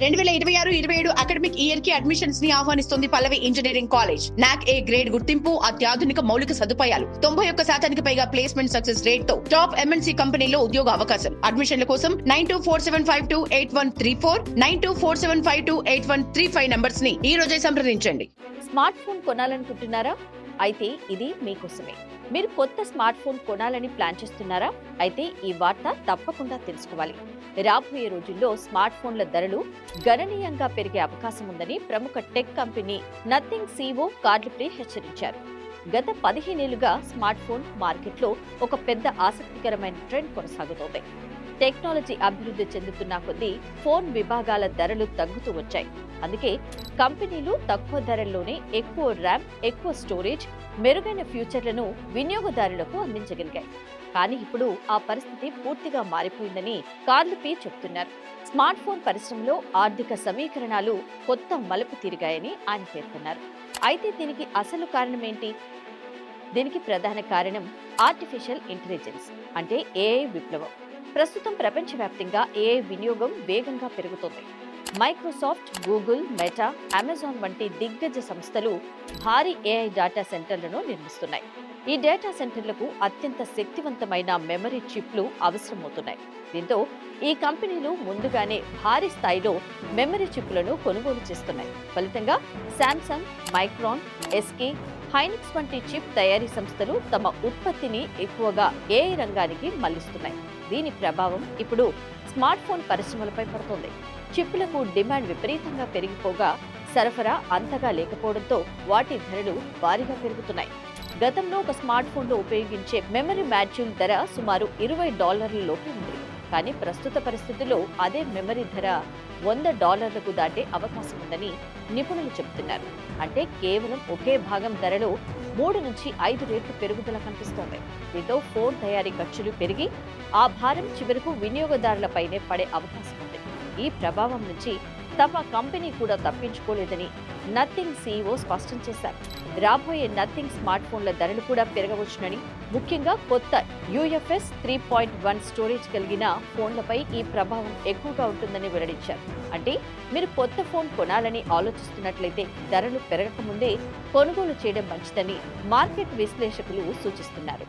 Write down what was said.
2026-27 academic year కి admissions ని ఆహ్వానిస్తుంది పల్లవి engineering college. నాక్ ఏ గ్రేడ్ గుర్తింపు, అత్యాధునిక మౌలిక సదుపాయాలు, 91% పైగా ప్లేస్మెంట్ సక్సెస్ రేట్ తో టాప్ ఎంఎన్సీ కంపెనీలో ఉద్యోగ అవకాశం. అడ్మిషన్ల కోసం 9247528134, 9247528135 నంబర్స్ ని ఈ రోజే సంప్రదించండి. స్మార్ట్ ఫోన్ కొనాలనుకుంటున్నారా? అయితే ఇది మీకోసమే. మీరు కొత్త స్మార్ట్ ఫోన్ కొనాలని ప్లాన్ చేస్తున్నారా? అయితే ఈ వార్త తప్పకుండా తెలుసుకోవాలి. రాబోయే రోజుల్లో స్మార్ట్ ఫోన్ల ధరలు గణనీయంగా పెరిగే అవకాశం ఉందని ప్రముఖ టెక్ కంపెనీ నథింగ్ CEO కార్డ్లీ హెచ్చరించారు. గత 15 ఏళ్లుగా స్మార్ట్ ఫోన్ మార్కెట్లో ఒక పెద్ద ఆసక్తికరమైన ట్రెండ్ కొనసాగుతోంది. టెక్నాలజీ అభివృద్ధి చెందుతున్న కొద్దీ ఫోన్ విభాగాల ధరలు తగ్గుతూ వచ్చాయి. అందుకే కంపెనీలు తక్కువ ధరల్లోనే ఎక్కువ ర్యామ్, ఎక్కువ స్టోరేజ్, మెరుగైన ఫ్యూచర్లను వినియోగదారులకు అందించగలిగాయి. కానీ ఇప్పుడు ఆ పరిస్థితి పూర్తిగా మారిపోయిందని కార్డ్లీ చెబుతున్నారు. స్మార్ట్ ఫోన్ పరిశ్రమలో ఆర్థిక సమీకరణాలు కొత్త మలుపు తిరిగాయని ఆయన పేర్కొన్నారు. అయితే దీనికి అసలు కారణం ఏంటి? దీనికి ప్రధాన కారణం ఆర్టిఫిషియల్ ఇంటెలిజెన్స్ అంటే AI విప్లవం. ప్రస్తుతం ప్రపంచవ్యాప్తంగా AI వినియోగం వేగంగా పెరుగుతోంది. మైక్రోసాఫ్ట్, గూగుల్, మెటా, అమెజాన్ వంటి దిగ్గజ సంస్థలు భారీ AI డేటా సెంటర్లను నిర్మిస్తున్నాయి. ఈ డేటా సెంటర్లకు అత్యంత శక్తివంతమైన మెమరీ చిప్లు అవసరమవుతున్నాయి. దీంతో ఈ కంపెనీలు ముందుగానే భారీ స్థాయిలో మెమరీ చిప్లను కొనుగోలు చేస్తున్నాయి. ఫలితంగా శాంసంగ్, మైక్రాన్, SK, హైనిక్స్ వంటి చిప్ తయారీ సంస్థలు తమ ఉత్పత్తిని ఎక్కువగా AI రంగానికి మళ్లిస్తున్నాయి. దీని ప్రభావం ఇప్పుడు స్మార్ట్ ఫోన్ పరిశ్రమలపై పడుతోంది. చిప్లకు డిమాండ్ విపరీతంగా పెరిగిపోగా సరఫరా అంతగా లేకపోవడంతో వాటి ధరలు భారీగా పెరుగుతున్నాయి. గతంలో ఒక స్మార్ట్ ఫోన్లో ఉపయోగించే మెమరీ మాడ్యూల్ ధర సుమారు $20 లోపు ఉంది. కానీ ప్రస్తుత పరిస్థితుల్లో అదే మెమరీ ధర $100లకు దాటే అవకాశం ఉందని నిపుణులు చెబుతున్నారు. అంటే కేవలం ఒకే భాగం ధరలో 3 నుంచి 5 రెట్లు పెరుగుదల కనిపిస్తోంది. దీంతో ఫోన్ తయారీ ఖర్చులు పెరిగి ఆ భారం చివరకు వినియోగదారులపైనే పడే అవకాశం ఉంది. ఈ ప్రభావం నుంచి తమ కంపెనీ కూడా తప్పించుకోలేదని నథింగ్ CEO స్పష్టం చేశారు. రాబోయే నథింగ్ స్మార్ట్ ఫోన్ల ధరలు కూడా పెరగవచ్చునని, ముఖ్యంగా కొత్త UFS 3.1 స్టోరేజ్ కలిగిన ఫోన్లపై ఈ ప్రభావం ఎక్కువగా ఉంటుందని వెల్లడించారు. అంటే మీరు కొత్త ఫోన్ కొనాలని ఆలోచిస్తున్నట్లయితే ధరలు పెరగకముందే కొనుగోలు చేయడం మంచిదని మార్కెట్ విశ్లేషకులు సూచిస్తున్నారు.